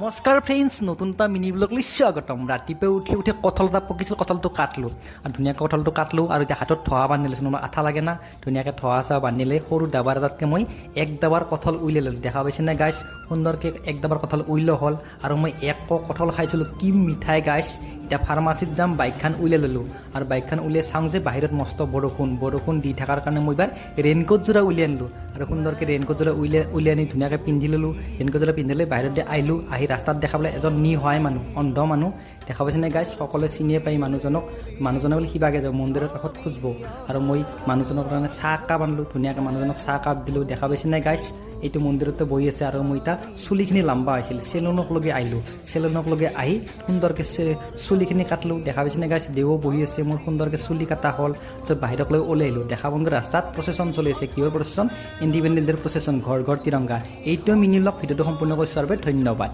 নমস্কাৰ ফ্ৰেণ্ডছ, নতুন এটা মিনি ব্লগ লৈ স্বাগতম। ৰাতিপুৱাই উঠি কঁঠাল এটা পকিছিল, কঁঠালটো কাটলোঁ আৰু ধুনীয়াকৈ কঁঠালটো কাটলোঁ আৰু এতিয়া হাতত থোৱা বান্ধি লৈছোঁ। নহ'লে আঠা লাগে না, ধুনীয়াকৈ থোৱা চোৱা বান্ধিলে সৰু দাবাৰ এটাতকৈ মই এক দাবাৰ কঁঠাল উলিয়াই ল'লোঁ। দেখা পাইছেনে গাইছ, সুন্দৰকৈ এক দাবাৰ কঁঠাল উলিওৱা হ'ল আৰু মই এক কঁঠাল খাইছিলোঁ, কি মিঠাই গাইছ। এতিয়া ফাৰ্মাচীত যাম, বাইকখন উলিয়াই ল'লোঁ আৰু বাইকখন উলিয়াই চাওঁ যে বাহিৰত মস্ত বৰষুণ দি থকাৰ কাৰণে মই এইবাৰ ৰেইনকোটযোৰা উলিয়াই আনিলোঁ আৰু সুন্দৰকৈ ৰেইনকোটযোৰা উলিয়াই আনি ধুনীয়াকৈ পিন্ধি ল'লোঁ। ৰেইনকোটযোৰা পিন্ধিলে বাহিৰত দি আহিলোঁ, আহি ৰাস্তাত দেখা পালে এজন নিসহায় মানুহ, অন্ধ মানুহ। দেখা পাইছেনে গাইছ, সকলোৱে চিনিয়ে পায় মানুহজনে বোলে সিবাগে যাব, মন্দিৰৰ কাষত খুজিব আৰু মই মানুহজনৰ কাৰণে চাহ কাপ আনিলোঁ, ধুনীয়াকৈ মানুহজনক চাহ কাপ দিলোঁ। দেখা পাইছেনে গাইছ, এইটো মন্দিৰতে বহি আছে আৰু মই এতিয়া চুলিখিনি লাম্বা হৈছিল, চেলুনকলৈকে আহিলোঁ। চেলুনকলৈকে আহি সুন্দৰকৈ চুলিখিনি কাটলোঁ। দেখা পাইছেনে গাইছ, দেও বহি আছে, মোৰ সুন্দৰকৈ চুলি কাটা হ'ল। তাৰপিছত বাহিৰকলৈ ওলাই আহিলোঁ। দেখা পাওঁ ৰাস্তাত প্ৰচেছন চলি আছে। কিহৰ প্ৰচেছন? ইণ্ডিপেণ্ডেন্স ডেৰ প্ৰচেছন, ঘৰ ঘৰ তিৰংগা। এইটোৱে মিনি ব্লগ। ভিডিঅ'টো সম্পূৰ্ণ কৰি চোৱাৰ বাবে ধন্যবাদ।